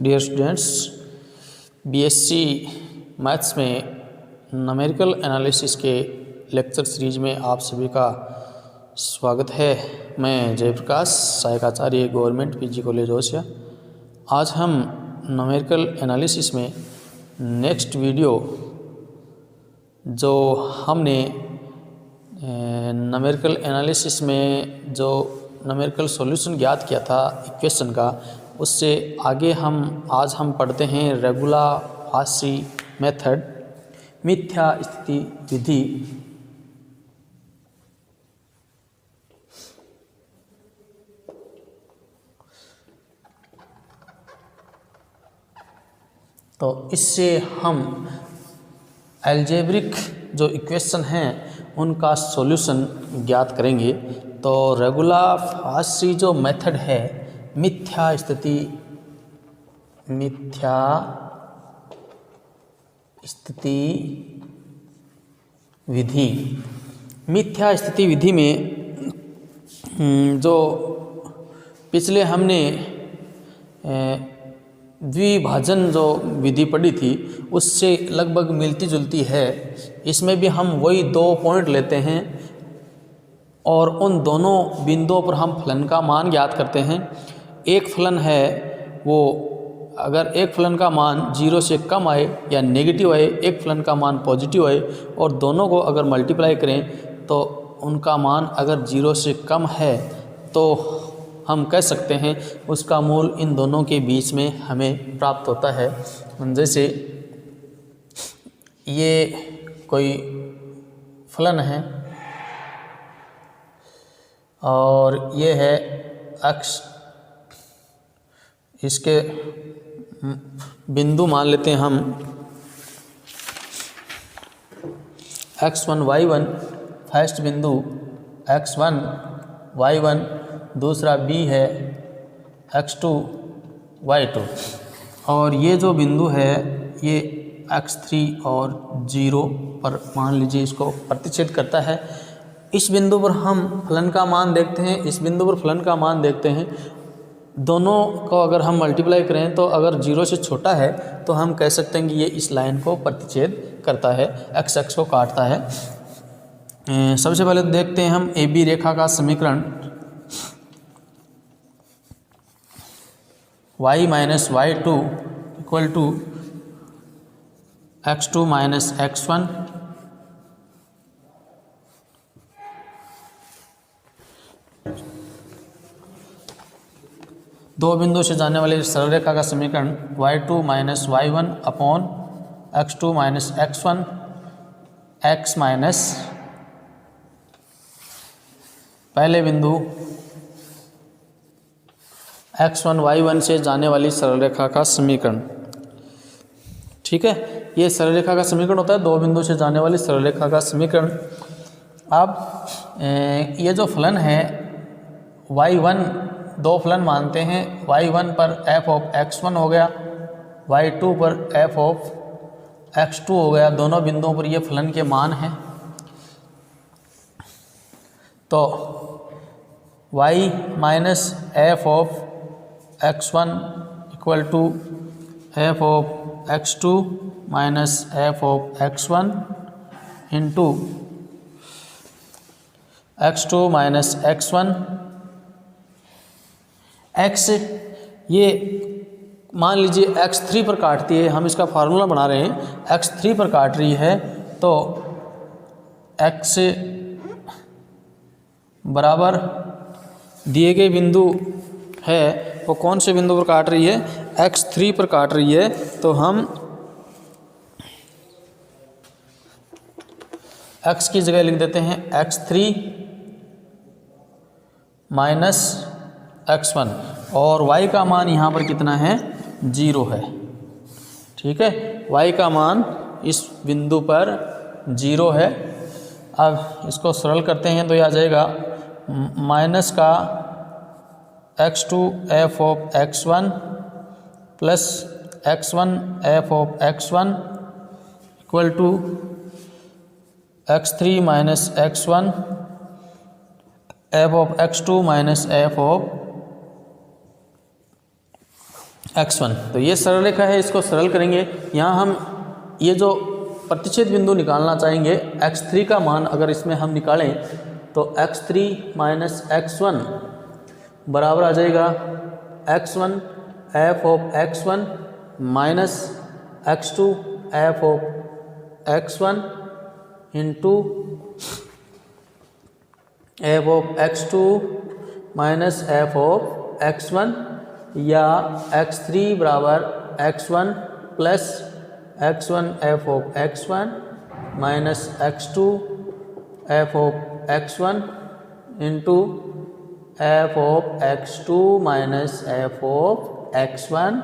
Dear students, BSc maths में numerical analysis के lecture series में आप सभी का स्वागत है। मैं जयप्रकाश, सहायक आचार्य, गवर्नमेंट पीजी कॉलेज होशिया। आज हम न्यूमेरिकल एनालिसिस में नेक्स्ट वीडियो जो हमने न्यूमेरिकल एनालिसिस में जो न्यूमेरिकल सॉल्यूशन ज्ञात किया था इक्वेशन का, उससे आगे आज हम पढ़ते हैं रेगुलर फासी मेथड, मिथ्या स्थिति विधि। तो इससे हम अलजेब्रिक जो इक्वेशन हैं उनका सॉल्यूशन ज्ञात करेंगे। तो रेगुलर फासी जो मेथड है, मिथ्या स्थिति विधि। मिथ्या स्थिति विधि में जो पिछले हमने द्विभाजन जो विधि पढ़ी थी उससे लगभग मिलती जुलती है। इसमें भी हम वही 2 पॉइंट लेते हैं और उन दोनों बिंदुओं पर हम फलन का मान ज्ञात करते हैं। एक फलन है वो, अगर एक फलन का मान 0 से कम आए या नेगेटिव आए, एक फलन का मान पॉजिटिव आए और दोनों को अगर मल्टीप्लाई करें तो उनका मान अगर 0 से कम है तो हम कह सकते हैं उसका मूल इन दोनों के बीच में हमें प्राप्त होता है। जैसे ये कोई फलन है और ये है x, इसके बिंदु मान लेते हैं हम x1 y1, फर्स्ट बिंदु x1 y1, दूसरा b है x2 y2 और ये जो बिंदु है ये x3 और 0 पर मान लीजिए इसको प्रतिच्छेद करता है। इस बिंदु पर हम फलन का मान देखते हैं, इस बिंदु पर फलन का मान देखते हैं। दोनों को अगर हम मल्टीप्लाई करें तो अगर 0 से छोटा है तो हम कह सकते हैं कि ये इस लाइन को प्रतिच्छेद करता है, x x को काटता है। सबसे पहले देखते हैं हम AB रेखा का समीकरण। y minus y2 equal to x2 minus x1 दो बिंदु से जाने वाली सरल रेखा का समीकरण y2 minus y1 upon x2 minus x1 x minus पहले बिंदु x1 y1 से जाने वाली सरल रेखा का समीकरण। ठीक है, ये सरल रेखा का समीकरण होता है, 2 बिंदु से जाने वाली सरल रेखा का समीकरण। अब ये जो फलन है y1, 2 फलन मानते हैं। y1 पर f ऑफ x1 हो गया, y2 पर f ऑफ x2 हो गया। दोनों बिंदुओं पर ये फलन के मान हैं। तो y minus f of x1 equal to f of x2 minus f of x1 into x2 minus x1 x, ये मान लीजिए x3 पर काटती है, हम इसका फार्मूला बना रहे हैं, x3 पर काट रही है तो x बराबर दिए गए बिंदु है वो कौन से बिंदु पर काट रही है, x3 पर काट रही है। तो हम x की जगह लिख देते हैं x3 माइनस x1 और y का मान यहाँ पर कितना है, 0 है। ठीक है, y का मान इस बिंदु पर 0 है। अब इसको सरल करते हैं तो यह आ जाएगा माइनस का x2 f of x1 plus x1 f of x1 equal to x3 minus x1 f of x2 minus f of x1। तो ये सरल रेखा है, इसको सरल करेंगे। यहाँ हम ये जो प्रतिच्छेद बिंदु निकालना चाहेंगे x3 का मान अगर इसमें हम निकालें तो x3 माइनस x1 बराबर आ जाएगा x1 f of x1 minus x2 f of x1 into f of x2 minus f of x1, या x3 बराबर x1 plus x1 f of x1 minus x2 f of x1 into f of x2 minus f of x1,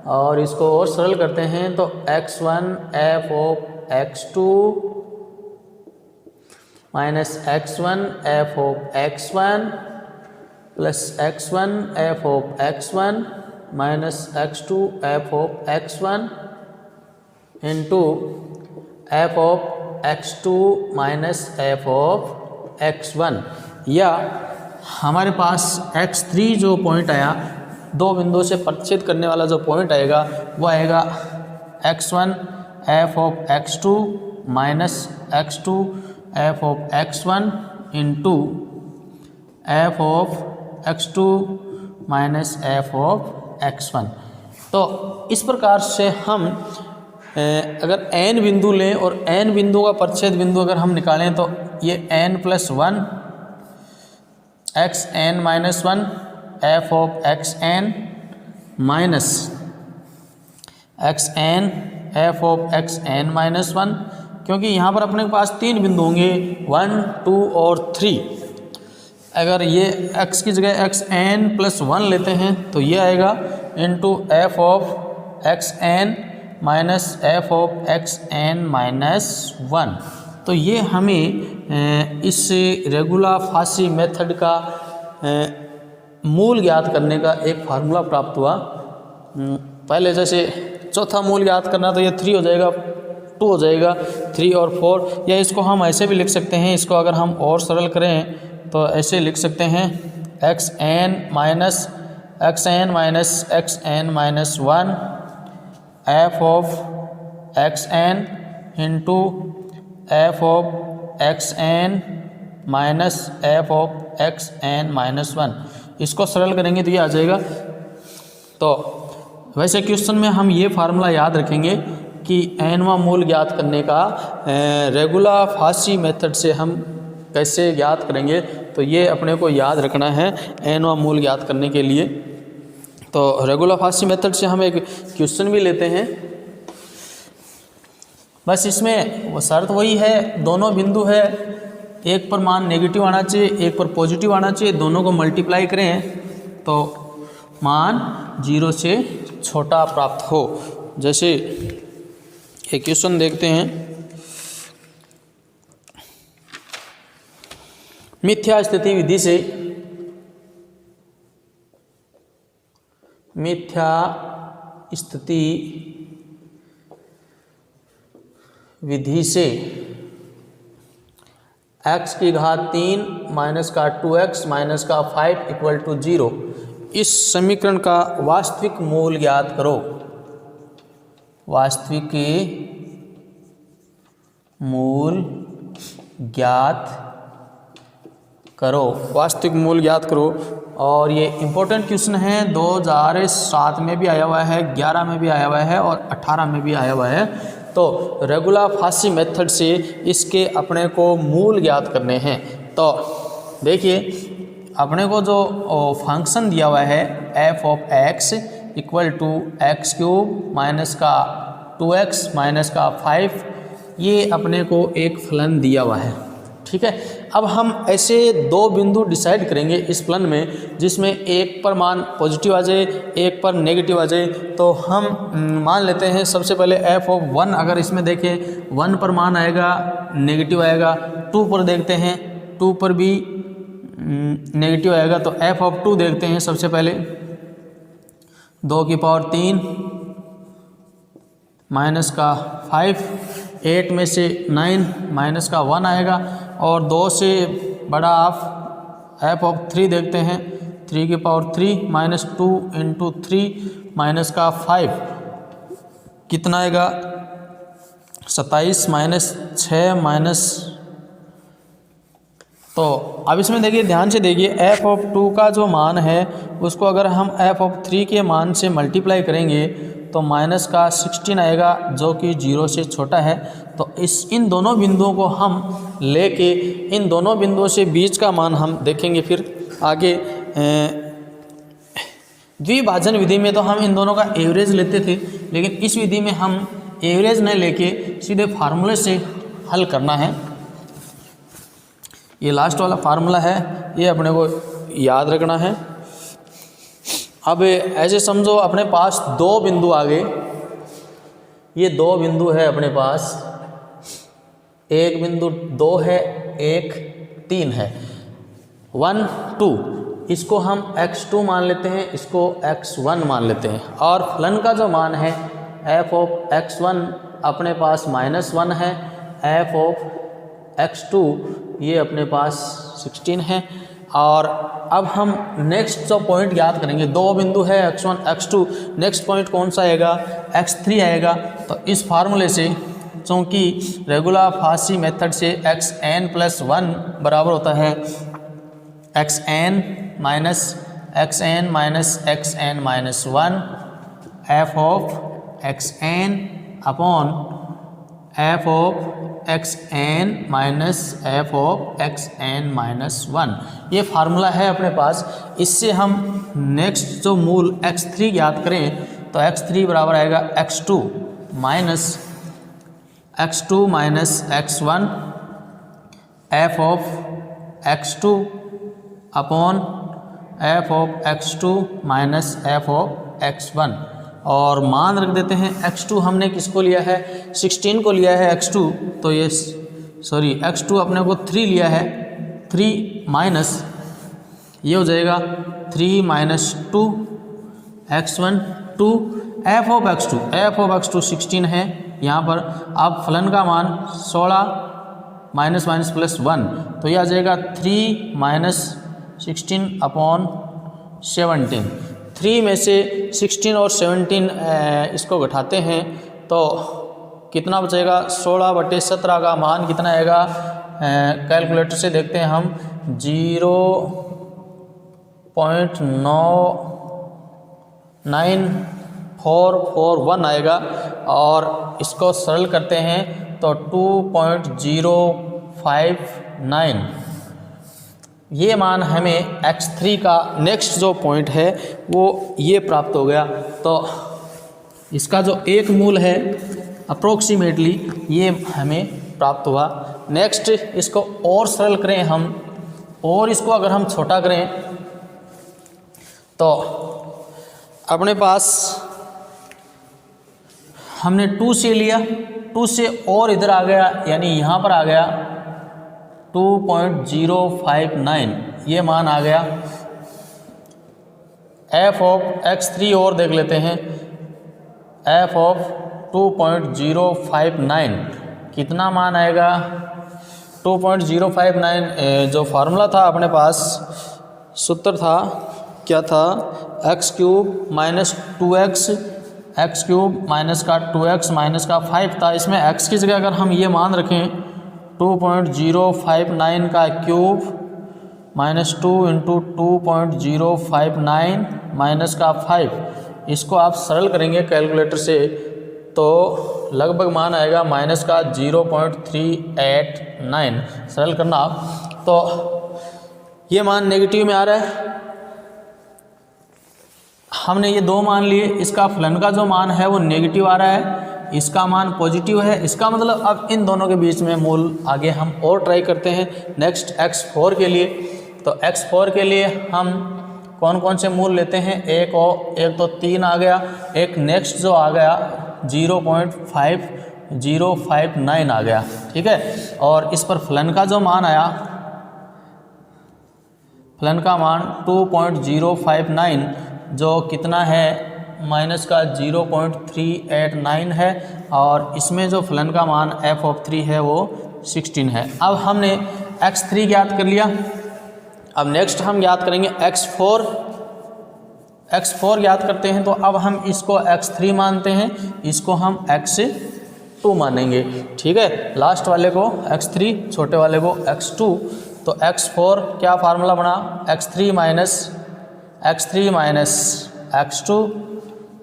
और इसको और सरल करते हैं तो x1 f of x2 minus x1 f of x1 plus x1 f of x1 minus x2 f of x1 into f of x2 minus f of x1, या हमारे पास x3 जो पॉइंट आया, दो बिंदुओं से प्रतिच्छेद करने वाला जो पॉइंट आएगा वो आएगा x1 f of x2 minus x2 f of x1 into f of x2 minus f of x1। तो इस प्रकार से हम अगर n बिंदु लें और n बिंदु का प्रतिच्छेद बिंदु अगर हम निकालें तो ये n plus 1 xn minus 1 f of xn minus xn f of xn minus 1, क्योंकि यहाँ पर अपने पास तीन बिंदु होंगे 1, 2 और 3। अगर ये x की जगह xn प्लस 1 लेते हैं तो ये आएगा into f of xn minus f of xn minus 1। तो ये हमें इस रेगुलर फासी मेथड का मूल ज्ञात करने का एक फार्मूला प्राप्त हुआ। पहले जैसे चौथा मूल ज्ञात करना तो ये 3 हो जाएगा, 2 हो जाएगा, 3 और 4, या इसको हम ऐसे भी लिख सकते हैं। इसको अगर हम और सरल करें तो ऐसे लिख सकते हैं xn minus xn minus 1 f of xn into f of xn minus f of xn minus 1। इसको सरल करेंगे तो ये आ जाएगा। तो वैसे क्वेश्चन में हम ये फार्मूला याद रखेंगे कि nवां मूल ज्ञात करने का रेगुलर फासी मेथड से हम कैसे ज्ञात करेंगे, तो ये अपने को याद रखना है nवां मूल ज्ञात करने के लिए। तो रेगुलर फासी मेथड से हम एक क्वेश्चन भी लेते हैं। बस इसमें वो शर्त वही है, दोनों बिंदु है, एक पर मान नेगेटिव आना चाहिए, एक पर पॉजिटिव आना चाहिए, दोनों को मल्टीप्लाई करें तो मान 0 से छोटा प्राप्त हो। जैसे एक क्वेश्चन देखते हैं, मिथ्या स्थिति विधि से x की घात 3 माइनस का 2x माइनस का 5 इक्वल टू 0 इस समीकरण का वास्तविक मूल ज्ञात करो। वास्तविक मूल ज्ञात करो। और ये इम्पोर्टेंट क्वेश्चन है, 2007 में भी आया हुआ है, 11 में भी आया हुआ है और 18 में भी आया हुआ है। तो रेगुलर फासी मेथड से इसके अपने को मूल ज्ञात करने हैं। तो देखिए अपने को जो फंक्शन दिया हुआ है f of x equal to x cube minus का 2x माइनस का 5, ये अपने को एक फलन दिया हुआ है। ठीक है, अब हम ऐसे दो बिंदु डिसाइड करेंगे इस फलन में, जिसमें एक पर मान पॉजिटिव आ जाए, एक पर नेगेटिव आ जाए। तो हम मान लेते हैं सबसे पहले f ऑफ 1, अगर इसमें देखें 1 पर मान आएगा नेगेटिव आएगा, 2 पर देखते हैं 2 पर भी नेगेटिव आएगा। तो f ऑफ 2 देखते हैं सबसे पहले, 2 की पावर 3 माइनस का 5, 8 में से 9 माइनस का 1 आएगा। और 2 से बड़ा आप f ऑफ 3 देखते हैं, 3 की पावर 3 माइनस 2 इंटू 3 माइनस का 5 कितना आएगा 27 माइनस 6 माइनस। तो अब इसमें देखिए ध्यान से देखिए f(2) का जो मान है उसको अगर हम f(3) के मान से मल्टीप्लाई करेंगे तो माइनस का 16 आएगा जो कि 0 से छोटा है। तो इन दोनों बिंदुओं को हम लेके इन दोनों बिंदुओं से बीच का मान हम देखेंगे। फिर आगे द्विभाजन विधि में तो हम इन दोनों का एवरेज लेते थे, लेकिन इस विधि में हम एवरेज नहीं लेके सीधे फार्मूले से हल करना है। ये लास्ट वाला फार्मूला है, ये अपने को याद रखना है। अब ऐसे समझो अपने पास दो बिंदु आ गए, ये दो बिंदु है अपने पास, एक बिंदु 2 है, एक 3 है, 1 2, इसको हम x2 मान लेते हैं, इसको x1 मान लेते हैं। और फलन का जो मान है f(x1) अपने पास -1 है, f(x2) ये अपने पास 16 है। और अब हम नेक्स्ट जो पॉइंट याद करेंगे, दो बिंदु है x1 x2, नेक्स्ट पॉइंट कौन सा आएगा x3 आएगा। तो इस फार्मूले से, क्योंकि रेगुलर फासी मेथड से xn+1 बराबर होता है xn minus xn minus xn minus 1 f(xn) upon f(xn) minus f(xn minus 1, ये फार्मूला है अपने पास। इससे हम नेक्स्ट जो मूल x3 ज्ञात करें तो x3 बराबर आएगा x2 minus x1 f(x2) upon f(x2) minus f(x1), और मान रख देते हैं x2 हमने किसको लिया है 16 को लिया है x2, तो ये x2 अपने को 3 लिया है, 3 माइनस ये हो जाएगा 3 माइनस 2 x1 2 f(x2) 16 है यहाँ पर। अब फलन का मान 16 माइनस माइनस प्लस 1, तो यह आ जाएगा 3 माइनस 16 अपॉन 17। 3 में से 16 और 17 इसको घटाते हैं तो कितना बचेगा 16/17 का मान कितना आएगा, कैलकुलेटर से देखते हैं हम 0.99441 आएगा। और इसको सरल करते हैं तो 2.059 ये मान हमें x3 का नेक्स्ट जो पॉइंट है वो ये प्राप्त हो गया। तो इसका जो एक मूल है अप्रोक्सीमेटली ये हमें प्राप्त हुआ। नेक्स्ट इसको और सरल करें हम, और इसको अगर हम छोटा करें तो अपने पास हमने 2 से लिया, 2 से और इधर आ गया, यानी यहाँ पर आ गया 2.059 ये मान आ गया। f(x3) और देख लेते हैं, f(2.059) कितना मान आएगा 2.059। जो फार्मूला था अपने पास, सूत्र था क्या था, x³ minus 2x, x³ minus का 2x माइनस का 5 था। इसमें x की जगह अगर हम ये मान रखें 2.059 का क्यूब माइनस 2 इंटू 2.059 माइनस का 5, इसको आप सरल करेंगे कैलकुलेटर से तो लगभग मान आएगा माइनस का 0.389। सरल करना आप, तो ये मान नेगेटिव में आ रहा है। हमने ये दो मान लिए, इसका फलन का जो मान है वो नेगेटिव आ रहा है, इसका मान पॉजिटिव है। इसका मतलब अब इन दोनों के बीच में मूल आगे हम और ट्राई करते हैं। नेक्स्ट x4 के लिए, तो x4 के लिए हम कौन कौन से मूल लेते हैं, एक तो 3 आ गया, एक नेक्स्ट जो आ गया 0.5059 आ गया, ठीक है। और इस पर फलन का जो मान आया, फलन का मान 2.059 जो कितना है माइनस का 0.389 है, और इसमें जो फलन का मान f(3) है वो 16 है। अब हमने x3 ज्ञात कर लिया। अब नेक्स्ट हम ज्ञात करेंगे x4। x4 याद करते हैं, तो अब हम इसको x3 मानते हैं, इसको हम x2 मानेंगे। ठीक है, लास्ट वाले को x3, छोटे वाले को x2। तो x4 क्या फार्मूला बना, x3 minus x2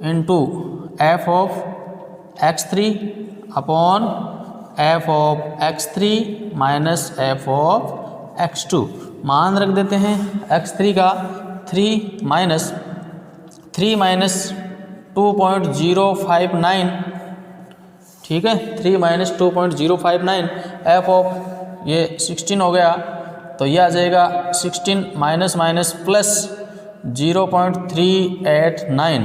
into F of x3 upon F of x3 minus F of x2। मान रख देते हैं x3 का 3 माइनस 2.059, ठीक है, 3 माइनस 2.059 एफ ऑफ ये 16 हो गया, तो ये आ जाएगा 16 माइनस माइनस प्लस 0.389।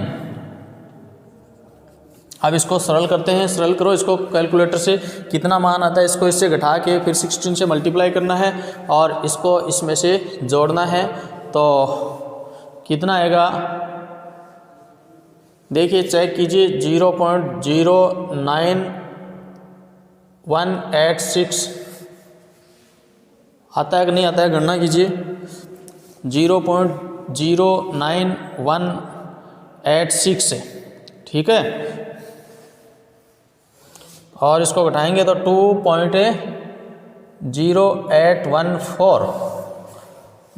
अब इसको सरल करते हैं, सरल करो इसको कैलकुलेटर से, कितना मान आता है इसको इससे घटा के फिर 16 से मल्टीप्लाई करना है और इसको इसमें से जोड़ना है। तो कितना आएगा, देखिए चेक कीजिए, 0.09186 आता है कि नहीं आता है, गणना कीजिए। 0.09186 है, ठीक है, और इसको घटाएंगे तो 2.0814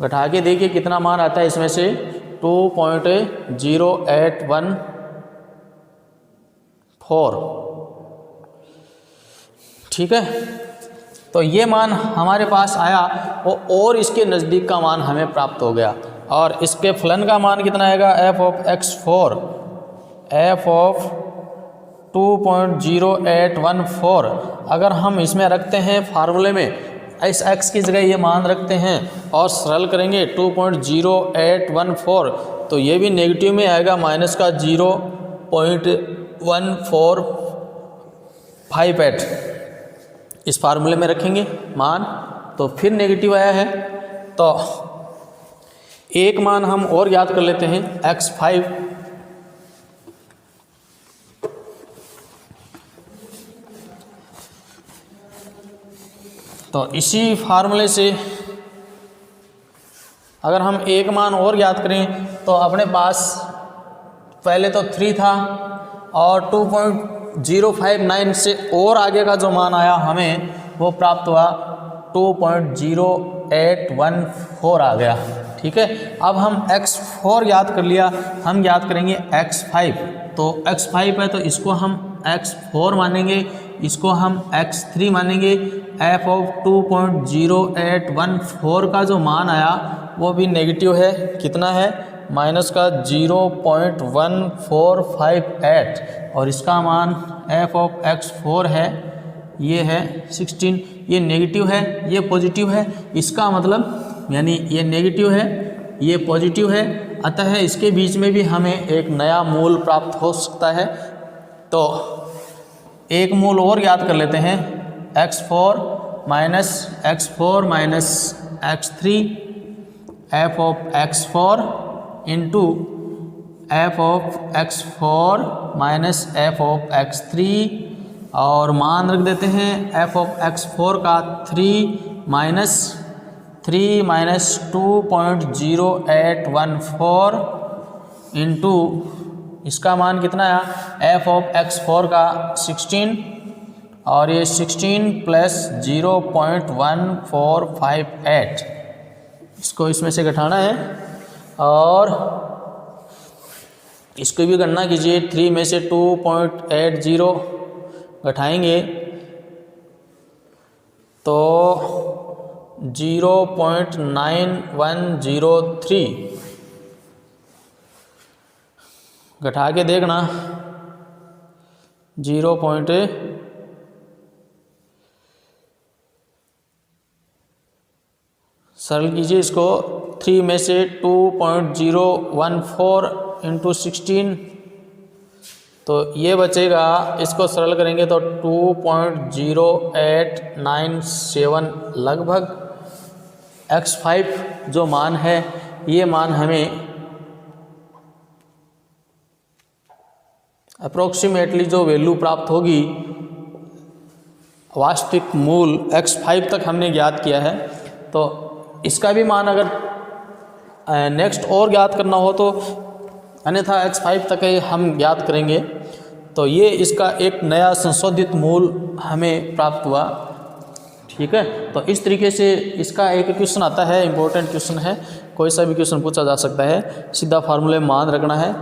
घटा के देखिए कितना मान आता है इसमें से, 2.0814, ठीक है। तो ये मान हमारे पास आया और इसके नज़दीक का मान हमें प्राप्त हो गया। और इसके फलन का मान कितना आएगा, F of x4 F of 2.0814 अगर हम इसमें रखते हैं फार्मूले में, इस x की जगह ये मान रखते हैं और सरल करेंगे 2.0814, तो ये भी नेगेटिव में आएगा, माइनस का 0.1458 इस फार्मूले में रखेंगे मान, तो फिर नेगेटिव आया है। तो एक मान हम और याद कर लेते हैं, x5 तो इसी फार्मूले से अगर हम एक मान और याद करें तो अपने पास पहले तो 3 था और 2.059 से और आगे का जो मान आया हमें वो प्राप्त हुआ 2.0814 आ गया, ठीक है। अब हम x4 याद कर लिया, हम याद करेंगे x5। तो x5 है तो इसको हम x4 मानेंगे, इसको हम x3 मानेंगे। f ऑफ 2.0814 का जो मान आया वो भी नेगेटिव है, कितना है, माइनस का 0.1458 और इसका मान f ऑफ x4 है, ये है 16। ये नेगेटिव है, ये पॉजिटिव है, इसका मतलब यानी ये नेगेटिव है, ये पॉजिटिव है, अतः इसके बीच में भी हमें एक नया मूल प्राप्त हो सकता है। तो एक मूल और याद कर लेते हैं, x4 minus x3 f of x4 into f of x4 minus f of x3 और मान रख देते हैं f ऑफ x4 का 3 माइनस 2.0814 इंटू इसका मान कितना आया, f ऑफ x4 का 16 और ये 16 प्लस 0.1458 इसको इसमें से घटाना है और इसको भी गणना कीजिए। 3 में से 2.80 घटाएंगे तो 0.9103 घटा के देखना, 0. सरल कीजिए इसको, 3 में से 2.014 इंटू 16 तो ये बचेगा, इसको सरल करेंगे तो 2.0897 लगभग। x5 जो मान है ये मान हमें अप्रोक्सीमेटली जो वैल्यू प्राप्त होगी, वास्तविक मूल x5 तक हमने ज्ञात किया है। तो इसका भी मान अगर नेक्स्ट और ज्ञात करना हो तो अन्यथा x5 तक ही हम ज्ञात करेंगे। तो ये इसका एक नया संशोधित मूल हमें प्राप्त हुआ। ठीक है, तो इस तरीके से इसका एक क्वेश्चन आता है, इंपॉर्टेंट क्वेश्चन है, कोई सा भी क्वेश्चन पूछा जा सकता है, सीधा फार्मूले मान रखना है।